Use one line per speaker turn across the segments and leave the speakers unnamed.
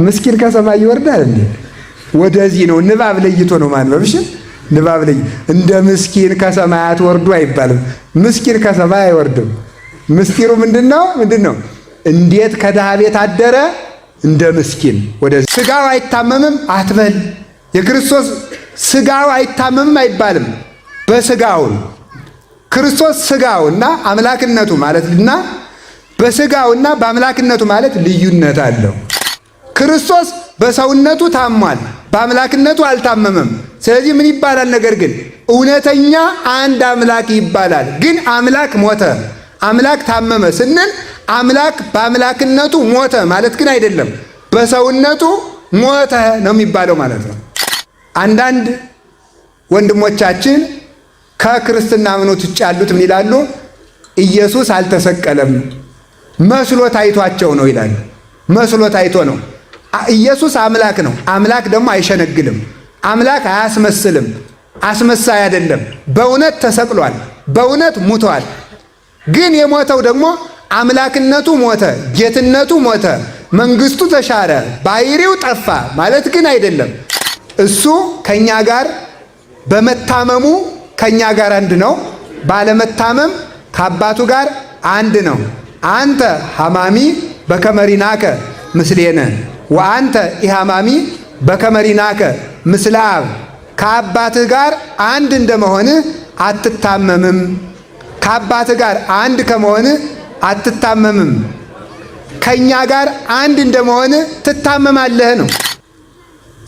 ምስኪን ከሰማይ ይወርዳል እንዴ? ወደዚህ ነው ንባብ ለይቶ ነው ማንበብ። እሺ ንባብ ለይ እንደ ምስኪን ከሰማያት ወርዶ አይባልም። ምስኪን ከሰማይ አይወርድም። ምስጢሩ ምንድነው? እንዴት ከድሃ ቤት አደረ እንደ ምስኪን ወደዚህ። ስጋው አይታመምም አትበል። የክርስቶስ ስጋው አይታመምም አይባልም። በስጋው ክርስቶስ ስጋውና አምላክነቱ ማለትና በስጋውና በአምላክነቱ ማለት ልዩነት አለው። ክርስቶስ በሰውነቱ ታሟል፣ በአምላክነቱ አልታመመም። ስለዚህ ምን ይባላል? ነገር ግን እውነተኛ አንድ አምላክ ይባላል። ግን አምላክ ሞተ፣ አምላክ ታመመ ስንል አምላክ በአምላክነቱ ሞተ ማለት ግን አይደለም። በሰውነቱ ሞተ ነው የሚባለው ማለት ነው። አንዳንድ ወንድሞቻችን ከክርስትና እምነት ውጭ ያሉት ምን ይላሉ? ኢየሱስ አልተሰቀለም መስሎ ታይቷቸው ነው ይላሉ። መስሎ ታይቶ ነው። ኢየሱስ አምላክ ነው። አምላክ ደግሞ አይሸነግልም። አምላክ አያስመስልም። አስመሳይ አይደለም። በእውነት ተሰቅሏል፣ በእውነት ሙቷል። ግን የሞተው ደግሞ አምላክነቱ ሞተ፣ ጌትነቱ ሞተ፣ መንግስቱ ተሻረ፣ ባሕሪው ጠፋ ማለት ግን አይደለም። እሱ ከኛ ጋር በመታመሙ ከኛ ጋር አንድ ነው፣ ባለመታመም ከአባቱ ጋር አንድ ነው። አንተ ሐማሚ በከመሪናከ ምስሌነ ወአንተ ኢሐማሚ በከመሪናከ ምስለ አብ። ከአባትህ ጋር አንድ እንደመሆንህ አትታመምም። ከአባትህ ጋር አንድ ከመሆንህ አትታመምም። ከኛ ጋር አንድ እንደመሆንህ ትታመማለህ ነው።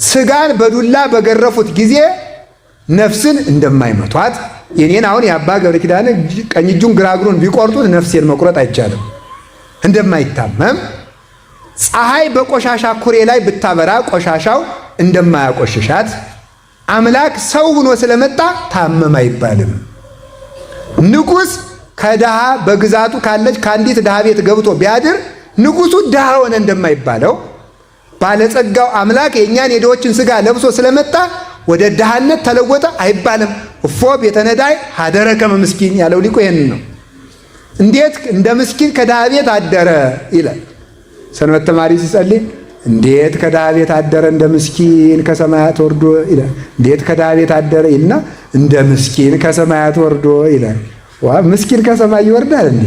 ስጋን በዱላ በገረፉት ጊዜ ነፍስን እንደማይመቷት የኔን አሁን የአባ ገብረ ኪዳን ቀኝ እጁን ግራ እግሩን ቢቆርጡት ነፍሴን መቁረጥ አይቻልም። እንደማይታመም ፀሐይ በቆሻሻ ኩሬ ላይ ብታበራ ቆሻሻው እንደማያቆሽሻት አምላክ ሰው ሆኖ ስለመጣ ታመም አይባልም። ንጉሥ ከድሃ በግዛቱ ካለች ከአንዲት ድሃ ቤት ገብቶ ቢያድር ንጉሡ ድሃ ሆነ እንደማይባለው ባለጸጋው አምላክ የእኛን የድሆችን ሥጋ ለብሶ ስለመጣ ወደ ድሃነት ተለወጠ አይባልም። እፎ ቤተ ነዳይ ሀደረ ከመ ምስኪን ያለው ሊቁ ይሄንን ነው። እንዴት እንደ ምስኪን ከድሃ ቤት አደረ ይላል። ሰንበት ተማሪ ሲጸልይ እንዴት ከድሃ ቤት አደረ እንደ ምስኪን ከሰማያት ወርዶ ይላል። እንዴት ከድሃ ቤት አደረ ይልና እንደ ምስኪን ከሰማያት ወርዶ ይላል። ምስኪን ከሰማይ ይወርዳል እንዴ?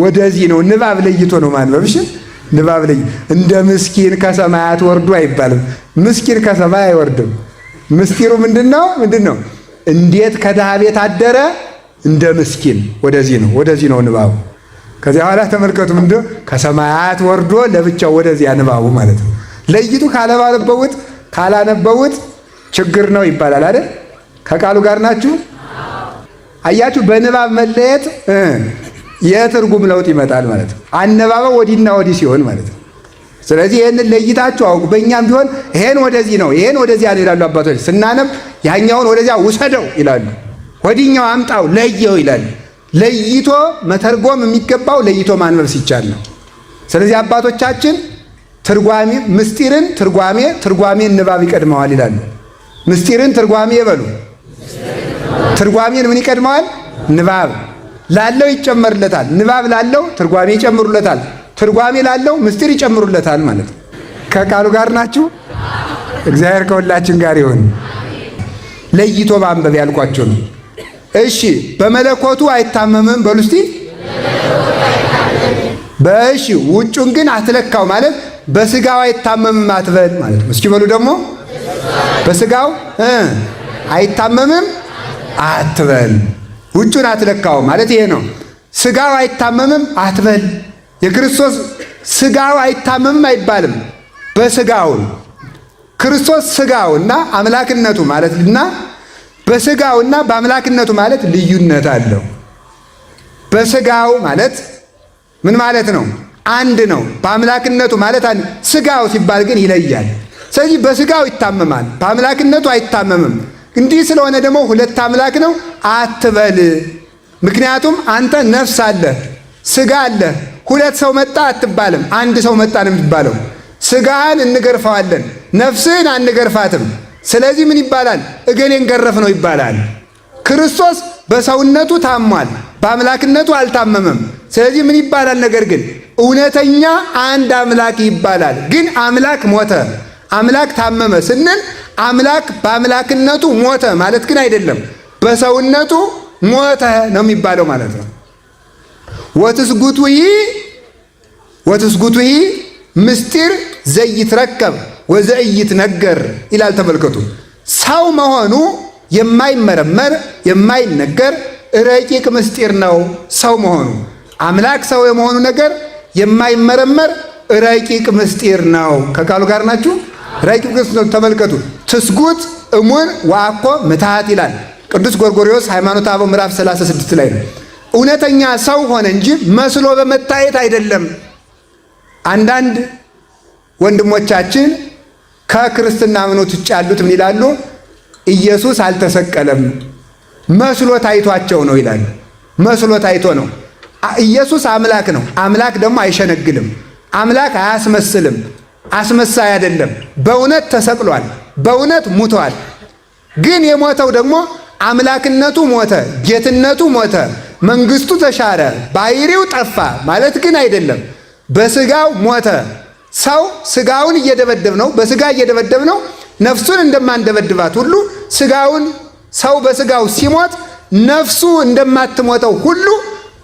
ወደዚህ ነው ንባብ ለይቶ ነው ማንበብ። እሺ ንባብ ለይ እንደ ምስኪን ከሰማያት ወርዶ አይባልም። ምስኪን ከሰማይ አይወርድም። ምስጢሩ ምንድነው? እንዴት ከድሃ ቤት አደረ እንደ ምስኪን ወደዚህ ነው ንባቡ። ከዚያ በኋላ ተመልከቱ ምንድነው? ከሰማያት ወርዶ ለብቻው ወደዚያ ንባቡ ማለት ነው። ለይቱ ካላነበቡት ችግር ነው ይባላል አይደል? ከቃሉ ጋር ናችሁ? አያችሁ፣ በንባብ መለየት የትርጉም ለውጥ ይመጣል ማለት ነው። አነባበው ወዲና ወዲህ ሲሆን ማለት ነው። ስለዚህ ይህንን ለይታችሁ አውቁ። በእኛም ቢሆን ይሄን ወደዚህ ነው ይሄን ወደዚያ ነው ይላሉ አባቶች። ስናነብ ያኛውን ወደዚያ ውሰደው ይላሉ፣ ወዲኛው አምጣው ለየው ይላሉ። ለይቶ መተርጎም የሚገባው ለይቶ ማንበብ ሲቻል ነው። ስለዚህ አባቶቻችን ምስጢርን ትርጓሜን ንባብ ይቀድመዋል ይላሉ። ምስጢርን ትርጓሜ ይበሉ። ትርጓሜን ምን ይቀድመዋል? ንባብ ላለው ይጨመርለታል። ንባብ ላለው ትርጓሜ ይጨምሩለታል። ትርጓሜ ላለው ምስጢር ይጨምሩለታል ማለት ነው። ከቃሉ ጋር ናችሁ? እግዚአብሔር ከሁላችን ጋር ይሁን። ለይቶ ማንበብ ያልኳቸው ነው። እሺ በመለኮቱ አይታመምም በሉ እስቲ። በእሺ ውጩን ግን አትለካው ማለት በስጋው አይታመምም አትበል ማለት ነው። እስኪ በሉ ደግሞ በስጋው አይታመምም አትበል። ውጩን አትለካው ማለት ይሄ ነው። ስጋው አይታመምም አትበል። የክርስቶስ ስጋው አይታመምም አይባልም። በስጋው ክርስቶስ ስጋውና አምላክነቱ ማለትና በስጋውና በአምላክነቱ ማለት ልዩነት አለው። በስጋው ማለት ምን ማለት ነው? አንድ ነው። በአምላክነቱ ማለት አንድ። ስጋው ሲባል ግን ይለያል። ስለዚህ በስጋው ይታመማል፣ በአምላክነቱ አይታመምም። እንዲህ ስለሆነ ደግሞ ሁለት አምላክ ነው አትበል። ምክንያቱም አንተ ነፍስ አለ፣ ስጋ አለ። ሁለት ሰው መጣ አትባልም፣ አንድ ሰው መጣ ነው የሚባለው። ስጋን እንገርፈዋለን፣ ነፍስን አንገርፋትም። ስለዚህ ምን ይባላል? እገሌን ገረፍ ነው ይባላል። ክርስቶስ በሰውነቱ ታሟል፣ በአምላክነቱ አልታመመም። ስለዚህ ምን ይባላል? ነገር ግን እውነተኛ አንድ አምላክ ይባላል። ግን አምላክ ሞተ፣ አምላክ ታመመ ስንል አምላክ በአምላክነቱ ሞተ ማለት ግን አይደለም። በሰውነቱ ሞተ ነው የሚባለው ማለት ነው። ወትስጉቱሂ ምስጢር ዘይትረከብ ወዘኢይትነገር ይላል። ተመልከቱ። ሰው መሆኑ የማይመረመር የማይነገር ረቂቅ ምስጢር ነው። ሰው መሆኑ አምላክ ሰው የመሆኑ ነገር የማይመረመር ረቂቅ ምስጢር ነው። ከቃሉ ጋር ናችሁ? ረቂቅ ምስጢር ነው። ተመልከቱ። ትስጉት እሙን ወአኮ ምትሃት ይላል ቅዱስ ጎርጎርዮስ ሃይማኖተ አበው ምዕራፍ 36 ላይ ነው። እውነተኛ ሰው ሆነ እንጂ መስሎ በመታየት አይደለም። አንዳንድ ወንድሞቻችን ከክርስትና እምነት ውጭ ያሉት ምን ይላሉ? ኢየሱስ አልተሰቀለም መስሎ ታይቷቸው ነው ይላሉ። መስሎ ታይቶ ነው። ኢየሱስ አምላክ ነው። አምላክ ደግሞ አይሸነግልም። አምላክ አያስመስልም። አስመሳይ አይደለም። በእውነት ተሰቅሏል። በእውነት ሙቷል። ግን የሞተው ደግሞ አምላክነቱ ሞተ፣ ጌትነቱ ሞተ፣ መንግስቱ ተሻረ፣ ባህሪው ጠፋ ማለት ግን አይደለም። በስጋው ሞተ። ሰው ስጋውን እየደበደብ ነው፣ በስጋ እየደበደብ ነው። ነፍሱን እንደማንደበድባት ሁሉ ስጋውን ሰው በስጋው ሲሞት ነፍሱ እንደማትሞተው ሁሉ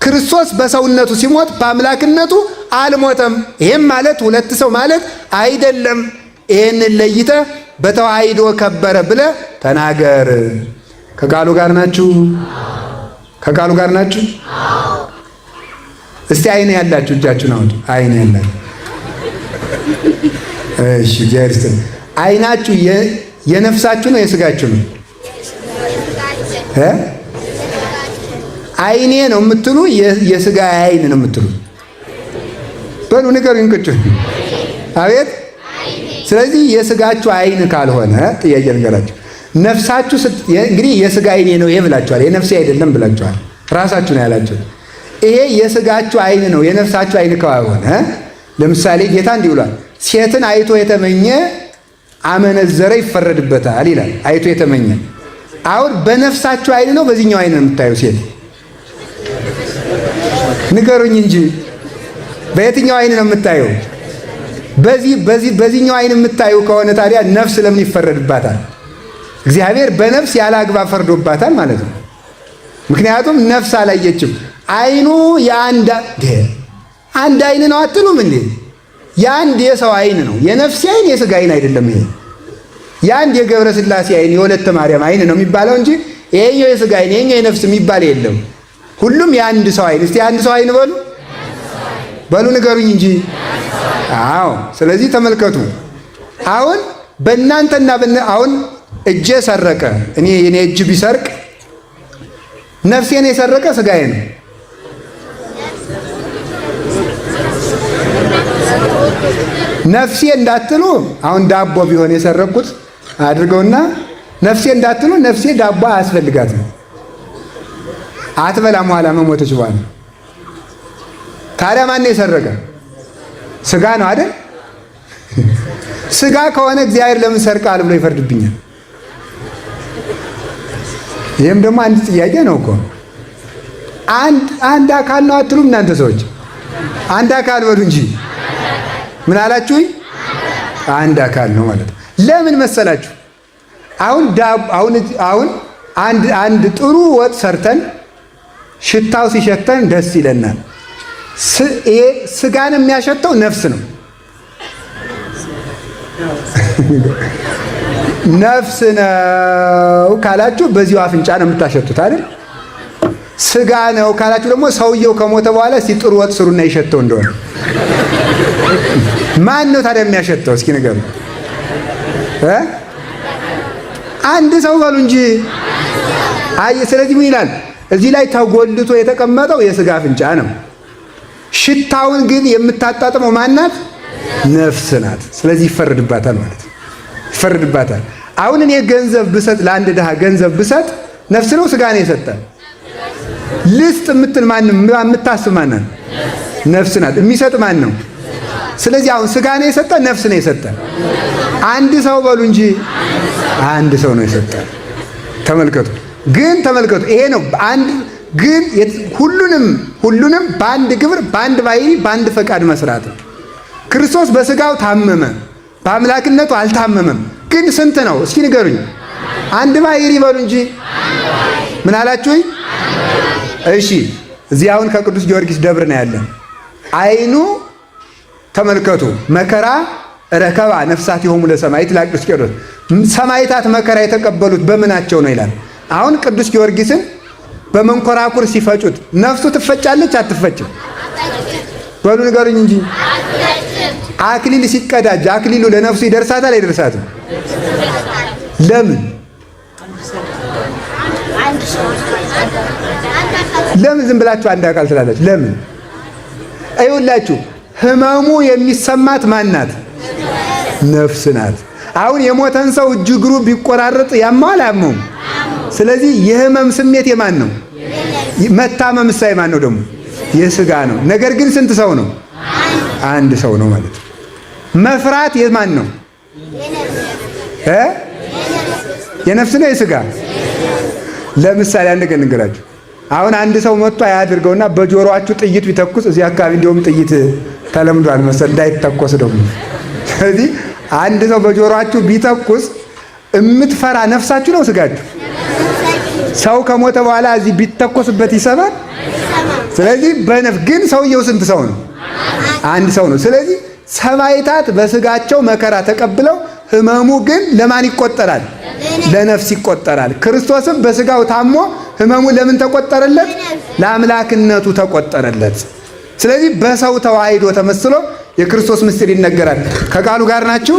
ክርስቶስ በሰውነቱ ሲሞት በአምላክነቱ አልሞተም። ይህም ማለት ሁለት ሰው ማለት አይደለም። ይህንን ለይተህ በተዋሂዶ ከበረ ብለህ ተናገር። ከቃሉ ጋር ናችሁ? ከቃሉ ጋር ናችሁ? እስቲ አይን ያላችሁ እጃችሁን አውጡ። አይን ያላችሁ እሺ፣ እግዚአብሔር ይስጥልኝ። አይናችሁ የነፍሳችሁ ነው የስጋችሁ ነው? አይኔ ነው የምትሉ የስጋ አይን ነው የምትሉ? በሉ ንገሩኝ። ቁጭ አቤት። ስለዚህ የስጋችሁ አይን ካልሆነ ጥያቄ ንገራችሁ። ነፍሳችሁ እንግዲህ የስጋ አይኔ ነው ይሄ ብላችኋል። የነፍሴ አይደለም ብላችኋል። ራሳችሁ ነው ያላችሁት። ይሄ የስጋችሁ አይን ነው የነፍሳችሁ አይን ካልሆነ፣ ለምሳሌ ጌታ እንዲህ ብሏል፣ ሴትን አይቶ የተመኘ አመነዘረ ይፈረድበታል ይላል። አይቶ የተመኘ አሁን በነፍሳችሁ አይን ነው በዚህኛው አይን ነው የምታዩ ሴት? ንገሩኝ እንጂ በየትኛው አይን ነው የምታየው? በዚህኛው አይን የምታዩ ከሆነ ታዲያ ነፍስ ለምን ይፈረድባታል? እግዚአብሔር በነፍስ ያለ አግባብ ፈርዶባታል ማለት ነው። ምክንያቱም ነፍስ አላየችም። አይኑ አንድ አይን ነው አትሉም እንዴ? የአንድ የሰው አይን ነው። የነፍስ አይን የስጋ አይን አይደለም። ይሄ የአንድ የገብረ ሥላሴ አይን የወለተ ማርያም አይን ነው የሚባለው እንጂ ይሄኛው የስጋ አይን ይሄኛው የነፍስ የሚባል የለም። ሁሉም የአንድ ሰው አይን። እስቲ የአንድ ሰው አይን በሉ በሉ ንገሩኝ እንጂ። አዎ። ስለዚህ ተመልከቱ። አሁን በእናንተና አሁን እጄ ሰረቀ፣ የኔ እጅ ቢሰርቅ ነፍሴን የሰረቀ ስጋዬ ነው። ነፍሴ እንዳትሉ አሁን ዳቦ ቢሆን የሰረቅኩት አድርገውና ነፍሴ እንዳትሉ፣ ነፍሴ ዳቦ አያስፈልጋትም። አትበላም ኋላ መሞተች በኋላ። ታዲያ ማን የሰረቀ? ስጋ ነው አይደል? ስጋ ከሆነ እግዚአብሔር ለምን ሰርቃል ብሎ ይፈርድብኛል? ይህም ደግሞ አንድ ጥያቄ ነው እኮ። አንድ አካል ነው አትሉም እናንተ ሰዎች? አንድ አካል በሉ እንጂ። ምን አላችሁኝ? አንድ አካል ነው ማለት ነው። ለምን መሰላችሁ? አሁን አንድ ጥሩ ወጥ ሰርተን ሽታው ሲሸተን ደስ ይለናል። ይሄ ስጋን የሚያሸተው ነፍስ ነው። ነፍስ ነው ካላችሁ በዚሁ አፍንጫ ነው የምታሸቱት አይደል? ስጋ ነው ካላችሁ ደግሞ ሰውየው ከሞተ በኋላ እስቲ ጥሩ ወጥ ስሩና ይሸተው እንደሆነ ማን ነው ታዲያ የሚያሸተው? እስኪ ንገሩ። አንድ ሰው በሉ እንጂ። ስለዚህ ምን ይላል እዚህ ላይ? ተጎልቶ የተቀመጠው የስጋ አፍንጫ ነው። ሽታውን ግን የምታጣጥመው ማናት? ነፍስ ናት። ስለዚህ ይፈረድባታል ማለት ነው። ይፈረድባታል። አሁን እኔ ገንዘብ ብሰጥ፣ ለአንድ ድሃ ገንዘብ ብሰጥ ነፍስ ነው ስጋ ነው የሰጠ? ልስጥ የምትል ማንም የምታስብ ማናት? ነፍስ ናት። የሚሰጥ ማን ነው? ስለዚህ አሁን ስጋ ነው የሰጠ? ነፍስ ነው የሰጠ? አንድ ሰው በሉ እንጂ። አንድ ሰው ነው የሰጠ። ተመልከቱ። ግን ተመልከቱ፣ ይሄ ነው አንድ ግን ሁሉንም ሁሉንም በአንድ ግብር፣ በአንድ ባሕርይ፣ በአንድ ፈቃድ መስራት ነው። ክርስቶስ በሥጋው ታመመ፣ በአምላክነቱ አልታመመም። ግን ስንት ነው እስኪ ንገሩኝ? አንድ ባሕርይ በሉ እንጂ። ምን አላችሁኝ? እሺ እዚህ አሁን ከቅዱስ ጊዮርጊስ ደብር ነው ያለን። አይኑ ተመልከቱ። መከራ ረከባ ነፍሳት ይሆሙ ለሰማዕት ይላል ቅዱስ ቄርሎስ። ሰማዕታት መከራ የተቀበሉት በምናቸው ነው ይላል። አሁን ቅዱስ ጊዮርጊስን በመንኮራኩር ሲፈጩት ነፍሱ ትፈጫለች አትፈጭም? በሉ ንገሩኝ እንጂ። አክሊል ሲቀዳጅ አክሊሉ ለነፍሱ ይደርሳታል አይደርሳትም? ለምን ለምን ዝም ብላችሁ አንድ አካል ትላላችሁ? ለምን? አይውላችሁ ህመሙ የሚሰማት ማን ናት? ነፍስ ናት። አሁን የሞተን ሰው እጅ እግሩ ቢቆራረጥ ያማል አያመውም? ስለዚህ የህመም ስሜት የማን ነው? መታመም ሳይ ማን ነው ደግሞ? የሥጋ ነው። ነገር ግን ስንት ሰው ነው? አንድ ሰው ነው ማለት ነው። መፍራት የማን ነው? የነፍስ ነው የሥጋ? ለምሳሌ አንድ ቀን እንገራችሁ። አሁን አንድ ሰው መጥቶ አያድርገውና በጆሮአችሁ ጥይት ቢተኩስ፣ እዚህ አካባቢ እንዲሁም ጥይት ተለምዷል መሰል እንዳይተኮስ ደግሞ። ስለዚህ አንድ ሰው በጆሮአችሁ ቢተኩስ እምትፈራ ነፍሳችሁ ነው ሥጋችሁ? ሰው ከሞተ በኋላ እዚህ ቢተኮስበት ይሰማል? ስለዚህ በነፍስ ግን ሰውየው ስንት ሰው ነው? አንድ ሰው ነው። ስለዚህ ሰማዕታት በሥጋቸው መከራ ተቀብለው ህመሙ ግን ለማን ይቆጠራል? ለነፍስ ይቆጠራል። ክርስቶስም በሥጋው ታሞ ህመሙ ለምን ተቆጠረለት? ለአምላክነቱ ተቆጠረለት። ስለዚህ በሰው ተዋሂዶ ተመስሎ የክርስቶስ ምስጢር ይነገራል። ከቃሉ ጋር ናችሁ?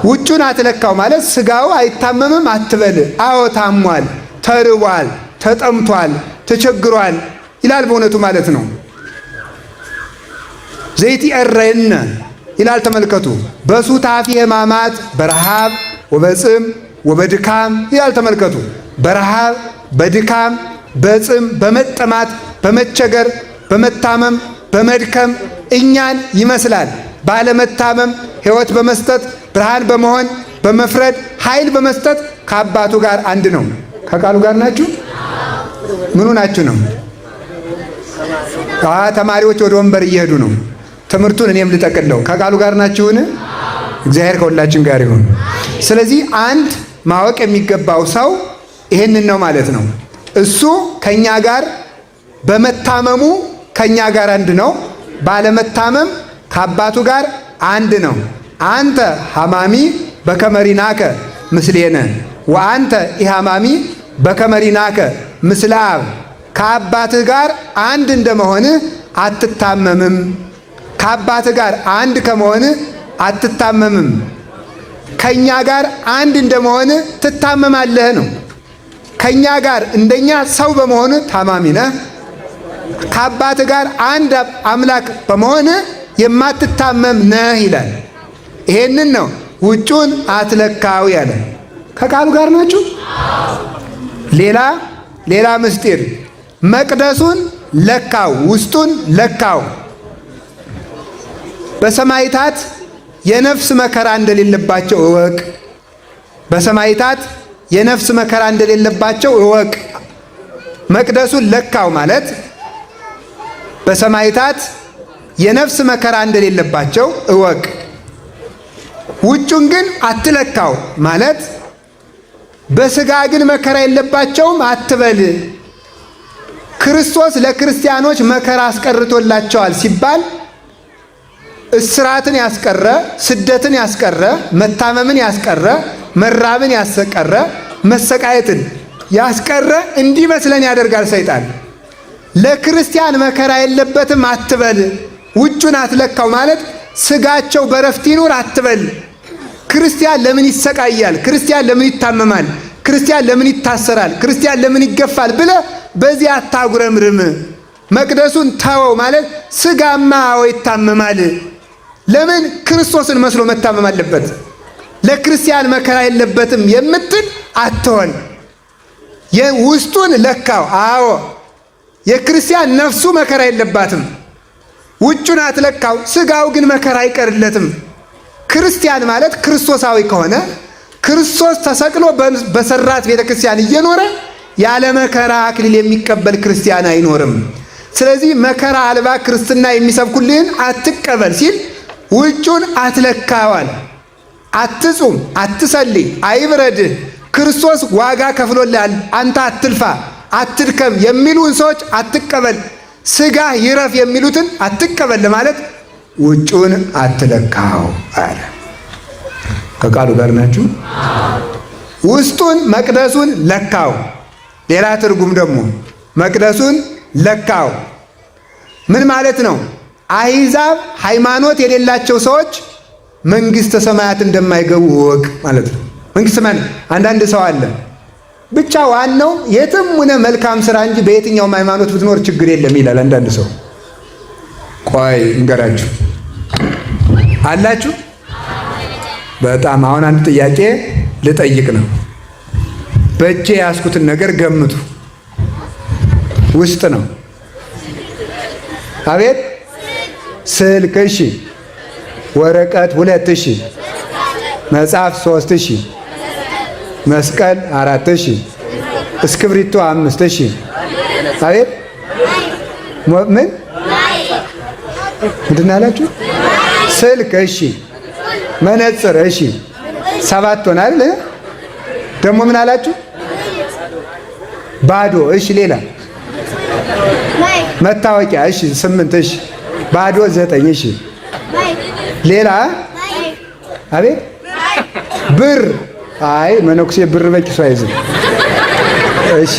ውጩን አትለካው ማለት ሥጋው አይታመምም አትበል። አዎ ታሟል፣ ተርቧል፣ ተጠምቷል፣ ተቸግሯል ይላል በእውነቱ ማለት ነው። ዘይትዔረየነ ይላል ተመልከቱ። በሱታፌ ሕማማት በረሃብ ወበጽም ወበድካም ይላል ተመልከቱ። በረሃብ በድካም በጽም በመጠማት በመቸገር በመታመም በመድከም እኛን ይመስላል። ባለመታመም ሕይወት በመስጠት ብርሃን በመሆን በመፍረድ ኃይል በመስጠት ከአባቱ ጋር አንድ ነው። ከቃሉ ጋር ናችሁ? ምኑ ናችሁ ነው? ተማሪዎች ወደ ወንበር እየሄዱ ነው። ትምህርቱን እኔም ልጠቅለው። ከቃሉ ጋር ናችሁን? እግዚአብሔር ከሁላችን ጋር ይሁን። ስለዚህ አንድ ማወቅ የሚገባው ሰው ይሄንን ነው ማለት ነው። እሱ ከኛ ጋር በመታመሙ ከኛ ጋር አንድ ነው። ባለመታመም ከአባቱ ጋር አንድ ነው። አንተ ሐማሚ በከመሪናከ ምስሌነ ወአንተ ኢሐማሚ በከመሪናከ ምስለ አብ። ከአባትህ ጋር አንድ እንደመሆንህ አትታመምም። ከአባትህ ጋር አንድ ከመሆንህ አትታመምም። ከኛ ጋር አንድ እንደመሆንህ ትታመማለህ ነው። ከኛ ጋር እንደኛ ሰው በመሆንህ ታማሚ ነህ። ከአባትህ ጋር አንድ አምላክ በመሆንህ የማትታመም ነህ ይላል። ይሄንን ነው ውጩን አትለካው ያለ። ከቃሉ ጋር ናችሁ? ሌላ ምስጢር መቅደሱን ለካው፣ ውስጡን ለካው። በሰማዕታት የነፍስ መከራ እንደሌለባቸው እወቅ። በሰማዕታት የነፍስ መከራ እንደሌለባቸው እወቅ። መቅደሱን ለካው ማለት በሰማዕታት የነፍስ መከራ እንደሌለባቸው እወቅ። ውጩን ግን አትለካው ማለት በሥጋ ግን መከራ የለባቸውም አትበል። ክርስቶስ ለክርስቲያኖች መከራ አስቀርቶላቸዋል ሲባል እስራትን ያስቀረ፣ ስደትን ያስቀረ፣ መታመምን ያስቀረ፣ መራብን ያስቀረ፣ መሰቃየትን ያስቀረ እንዲመስለን ያደርጋል ሰይጣን። ለክርስቲያን መከራ የለበትም አትበል። ውጩን አትለካው ማለት ሥጋቸው በረፍት ይኑር አትበል። ክርስቲያን ለምን ይሰቃያል? ክርስቲያን ለምን ይታመማል? ክርስቲያን ለምን ይታሰራል? ክርስቲያን ለምን ይገፋል ብለህ በዚህ አታጉረምርም። መቅደሱን ተወው ማለት ሥጋማ ይታመማል። ለምን ክርስቶስን መስሎ መታመም አለበት? ለክርስቲያን መከራ የለበትም የምትል አትሆን። የውስጡን ለካው። አዎ የክርስቲያን ነፍሱ መከራ የለባትም። ውጩን አትለካው። ሥጋው ግን መከራ አይቀርለትም። ክርስቲያን ማለት ክርስቶሳዊ ከሆነ ክርስቶስ ተሰቅሎ በሰራት ቤተ ክርስቲያን እየኖረ ያለ መከራ አክሊል የሚቀበል ክርስቲያን አይኖርም። ስለዚህ መከራ አልባ ክርስትና የሚሰብኩልህን አትቀበል ሲል ውጩን አትለካዋል። አትጹም፣ አትጸልይ፣ አይብረድህ፣ ክርስቶስ ዋጋ ከፍሎልሃል፣ አንተ አትልፋ፣ አትድከም የሚሉን ሰዎች አትቀበል፣ ሥጋ ይረፍ የሚሉትን አትቀበል ማለት ውጩን አትለካው አለ። ከቃሉ ጋር ናችሁ? ውስጡን መቅደሱን ለካው። ሌላ ትርጉም ደግሞ መቅደሱን ለካው ምን ማለት ነው? አሕዛብ ሃይማኖት የሌላቸው ሰዎች መንግሥተ ሰማያት እንደማይገቡ ወቅ ማለት ነው። መንግሥተ ሰማያት አንዳንድ ሰው አለ ብቻ ዋናው የትም ሆነ መልካም ስራ እንጂ በየትኛውም ሃይማኖት ብትኖር ችግር የለም ይላል አንዳንድ ሰው። ቆይ እንገራችሁ አላችሁ። በጣም አሁን አንድ ጥያቄ ልጠይቅ ነው። በእጄ ያስኩትን ነገር ገምቱ። ውስጥ ነው። አቤት ስልክ፣ እሺ፣ ወረቀት 2000፣ መጽሐፍ 3000፣ መስቀል 4000፣ እስክብሪቶ 5000። አቤት ምንድን አላችሁ? ስልክ፣ እሺ፣ መነጽር፣ እሺ፣ 7 ሆነ አይደል? ደግሞ ምን አላችሁ? ባዶ፣ እሺ፣ ሌላ መታወቂያ፣ እሺ፣ 8፣ እሺ፣ ባዶ 9፣ እሺ፣ ሌላ አቤት ብር፣ አይ መነኩሴ ብር በኪሱ አይዝም። እሺ፣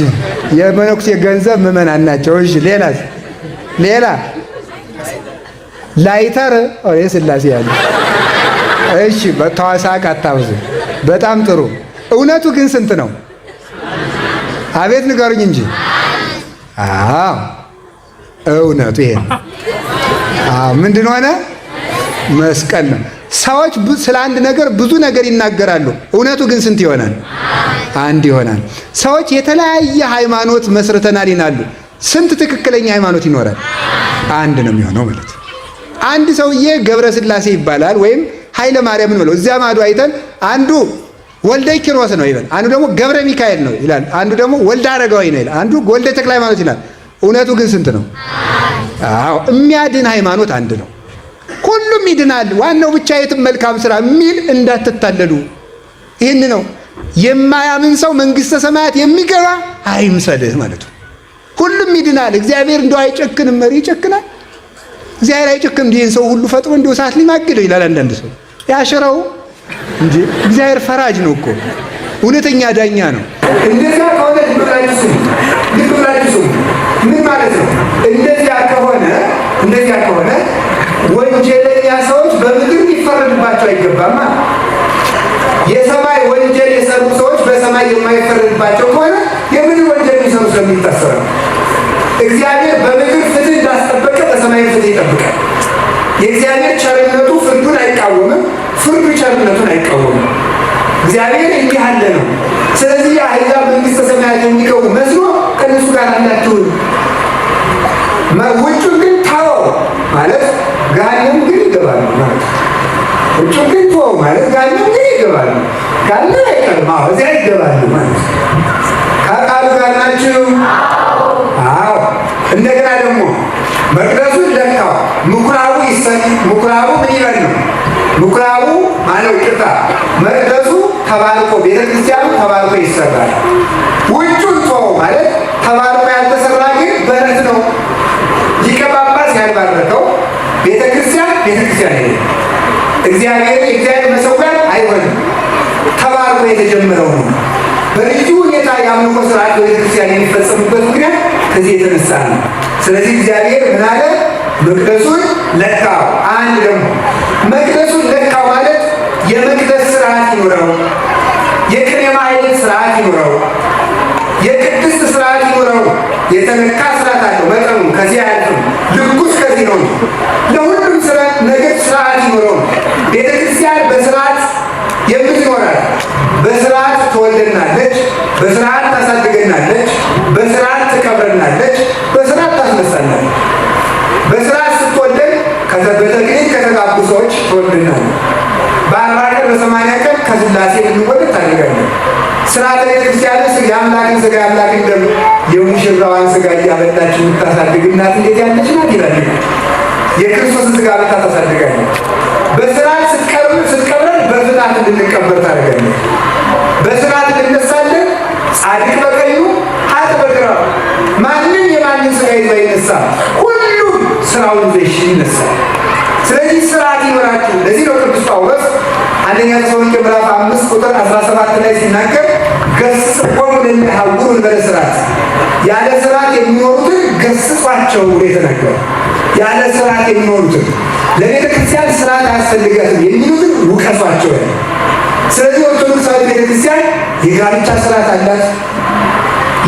የመነኩሴ ገንዘብ ምዕመናን ናቸው። እሺ፣ ሌላ ላይተር፣ ኦሬ ስላሴ ያለ። እሺ፣ በተዋሳቅ አታውዝ። በጣም ጥሩ። እውነቱ ግን ስንት ነው? አቤት ንገሩኝ እንጂ። አዎ እውነቱ ይሄ ነው። አዎ ምንድን ሆነ? መስቀል ነው። ሰዎች ስለ አንድ ነገር ብዙ ነገር ይናገራሉ። እውነቱ ግን ስንት ይሆናል? አንድ ይሆናል። ሰዎች የተለያየ ሃይማኖት መስርተናል ይላሉ። ስንት ትክክለኛ ሃይማኖት ይኖራል? አንድ ነው የሚሆነው ማለት ነው። አንድ ሰውዬ ገብረ ስላሴ ይባላል ወይም ኃይለ ማርያም ነው ብለው እዚያ ማዶ አይተን አንዱ ወልደ ኪሮስ ነው ይላል፣ አንዱ ደግሞ ገብረ ሚካኤል ነው ይላል፣ አንዱ ደግሞ ወልደ አረጋዊ ነው ይላል፣ አንዱ ወልደ ተክለ ሃይማኖት ይላል። እውነቱ ግን ስንት ነው? አዎ የሚያድን ሃይማኖት አንድ ነው። ሁሉም ይድናል፣ ዋናው ብቻ የትም መልካም ስራ የሚል እንዳትታለሉ። ይህን ነው የማያምን ሰው መንግሥተ ሰማያት የሚገባ አይምሰልህ ማለት ነው። ሁሉም ይድናል። እግዚአብሔር እንደው አይጨክንም? መሪ ይጨክናል? እግዚአብሔር አይጨክንም? ይህን ሰው ሁሉ ፈጥሮ እንደው እሳት ሊማግደው ይላል አንዳንድ ሰው። ያሽረው እንጂ እግዚአብሔር ፈራጅ ነው እኮ፣ እውነተኛ ዳኛ ነው።
እንደዚያ ከሆነ ልብ ብላችሁ ምን ማለት ነው? እንደዚያ ከሆነ ወንጀለኛ ሰዎች በምድር ሊፈረድባቸው አይገባም። የሰማይ ወንጀል የሰሩ ሰዎች በሰማይ የማይፈረድባቸው ከሆነ የምድር ወንጀል የሚሰሩ ስለሚታሰሩ እግዚአብሔር በምድር ፍትህ እንዳስጠበቀ በሰማይ ፍትህ ይጠብቃል። የእግዚአብሔር ቸርነቱ ፍርዱን አይቃወምም፣ ፍርዱ ቸርነቱን አይቃወምም። እግዚአብሔር እንዲህ አለ ነው። ስለዚህ የአሕዛብ መንግሥተ ሰማያት የሚገቡ መስሎ ከእነሱ ጋር አላችሁን። ውጩን ግን ተወው ማለት ገሃነም ግን ይገባሉ ማለት ውጩን ግን ተወው ማለት ገሃነም ግን ይገባሉ። ካለ አይቀርም፣ እዚያ ይገባሉ ማለት ከቃሉ ጋር ናችሁ። አዎ እንደገና ደግሞ መቅደሱን ለካው። ምኩራቡ ምኩራቡ ምን ይበል ነው? ምኩራቡ ማለት ይቅርታ፣ መቅደሱ ተባርኮ ቤተክርስቲያኑ ተባርኮ ይሰራል። ውጩን ተወው ማለት ተባርኮ ያልተሰራ ግን በረት ነው። ሊቀ ጳጳስ ያልባረከው ቤተክርስቲያን አይደለም። እግዚአብሔር መሰዊያ አይሆንም። ተባርኮ የተጀመረው ነው። በልዩ ሁኔታ የአምልኮ ስርዓት ቤተክርስቲያን የሚፈጸምበት ምክንያት ከዚህ የተነሳ ነው። ስለዚህ እግዚአብሔር ምን አለ? መቅደሱን ለካው። አንድ ደግሞ መቅደሱን ለካው ማለት የመቅደስ ስርዓት ይኖረው፣ የቅኔ ማኅሌት ስርዓት ይኖረው፣ የቅድስት ስርዓት ይኖረው። የተለካ ስርዓት አለው። መጠኑ ከዚህ አያልፍም። ልኩስ ከዚህ ነው። ለሁሉም ነገር ስርዓት ይኖረው። ቤተክርስቲያን በስርዓት የምትኖራል። በስርዓት ትወልደናለች፣ በስርዓት ታሳድገናለች፣ በስርዓት ትቀብረናለች፣ በስርዓት ታስነሳናለች። በስርዓት ስትወልደን በተክሊል ከተጋቡ ሰዎች ትወልደናለች። በ40 ቀን በ80 ቀን ከሥላሴ ልንወለድ ታደርጋለች። ስርዓተ ቤተክርስቲያን የአምላክን ሥጋ የአምላክን ደም የሙሽራዋን ሥጋ እያበላች የምታሳድግ እናት እንዴት ያለች ናት ይላል። የክርስቶስን ሥጋ በልታ ታሳድጋለች። በስርዓት ስትቀብረን በፍትሐት እንድንቀበር ታደርጋለች። በስርዓት እንነሳለን። ጻድቅ በቀኙ ኃጥእ በግራው። ማንም የማንም ሥጋ ይዞ አይነሳም። ሁሉም ስራውን ይዞ ይነሳል። ስለዚህ ስርዓት ይኖራችሁ። ለዚህ ነው ቅዱስ ጳውሎስ አንደኛ ተሰሎንቄ ምዕራፍ 5 ቁጥር 17 ላይ ሲናገር ገሥጽዎሙ ለእምይሃውሩ እንበለ ሥርዓት፣ ያለ ስርዓት የሚኖሩትን ገሥጿቸው ብሎ የተናገረ። ያለ ስርዓት የሚኖሩትን ለቤተ ክርስቲያን ስርዓት አያስፈልጋትም የሚሉትን ውቀሷቸው። ስለዚህ ኦርቶዶክሳዊ ቤተ ክርስቲያን የጋብቻ ስርዓት አላት፣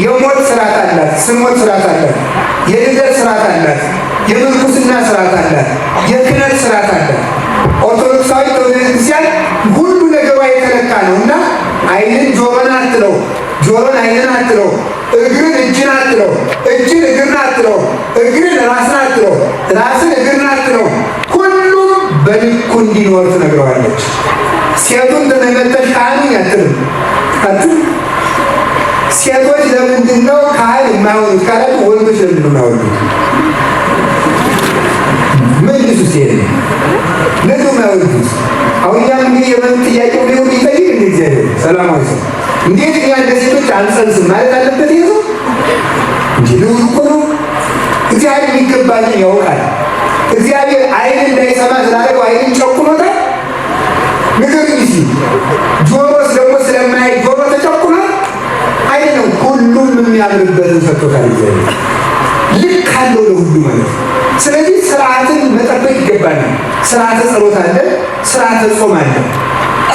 የሞት ስርዓት አላት፣ ስሞት ስርዓት አላት፣ የልደት ስርዓት አላት፣ የምንኩስና ስርዓት አላት፣ የክህነት ስርዓት አላት። ኦርቶዶክሳዊ ቤተክርስቲያን ሁሉ ነገሯ የተለካ ነው እና ዓይንን ጆሮን አትለው፣ ጆሮን ዓይንን አትለው፣ እግርን እጅን አትለው፣ እጅን እግርን አትለው፣ እግርን ራስን አትለው፣ ራስን እግርን አትለው። ሁሉም በልኩ እንዲኖር ትነግረዋለች። ሴቱን ተመለተሽ ካህን አትልም አትልም። ሴቶች ለምንድን ነው ካህን የማይሆኑት ካላችሁ፣ ወንዶች ለምንድን ነው የማይሆኑት? መልሱ ሲሄድ ለምን የማይሆኑት? አሁን ያ እንግዲህ የመብት ጥያቄ ሊሆን ይጠይቅ እንደ እግዚአብሔር ሰላማዊ ሰው እንዴት እኛ እንደ ሴቶች አንጸንስም ማለት አለበት። ይዞ እንጂ ልውል እኮ ነው። እግዚአብሔር የሚገባልን ያውቃል። እግዚአብሔር ዓይን እንዳይሰማ ስላደረገው ዓይንን ጨቁኖታል። ንገሩኝ እስኪ ጆሮስ ደግሞ ስለማያይ ጆሮ ተጨቁኗል አይደለም። ሁሉም የሚያምርበትን ሰጥቶታል እግዚአብሔር። ልክ አለው ለሁሉ ማለት። ስለዚህ ስርዓትን መጠበቅ ይገባናል። ስርዓተ ጸሎት አለ፣ ስርዓተ ጾም አለ፣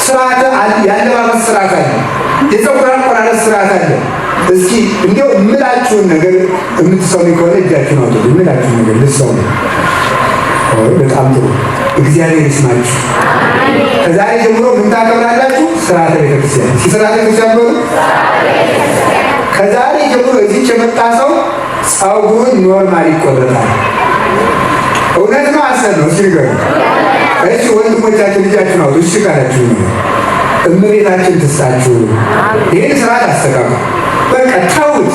ስርዓተ ያለባበስ ስርዓት አለ፣ የፀጉር አቆራረጥ ስርዓት አለ። እስኪ እንዲያው የምላችሁን ነገር የምትሰሙ ከሆነ እጃችሁን አውጡ። የምላችሁን ነገር ልትሰሙ በጣም ጥሩ። እግዚአብሔር ይስማችሁ። ከዛሬ ጀምሮ ምን ታከብራላችሁ? ስርዓተ ቤተክርስቲያን። ስርዓተ ቤተክርስቲያን በሉ። ከዛሬ ጀምሮ እዚህች የመጣ ሰው ፀጉሩን ኖርማል ይቆረጣል። እውነት ነው አሰብ ነው? እስኪ ንገሩ። እሺ ወንድሞቻችን ልጃችሁን አውጡ። እሺ ካላችሁ እመቤታችን ትስጣችሁ። ይህን ስርዓት አስተካክሉ። በቃ ተውት።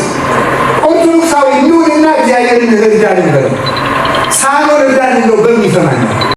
ኦርቶዶክሳዊ እንሁንና እግዚአብሔርን እንርዳለን በለው። ሳኖር እርዳን ነው በሚሰማን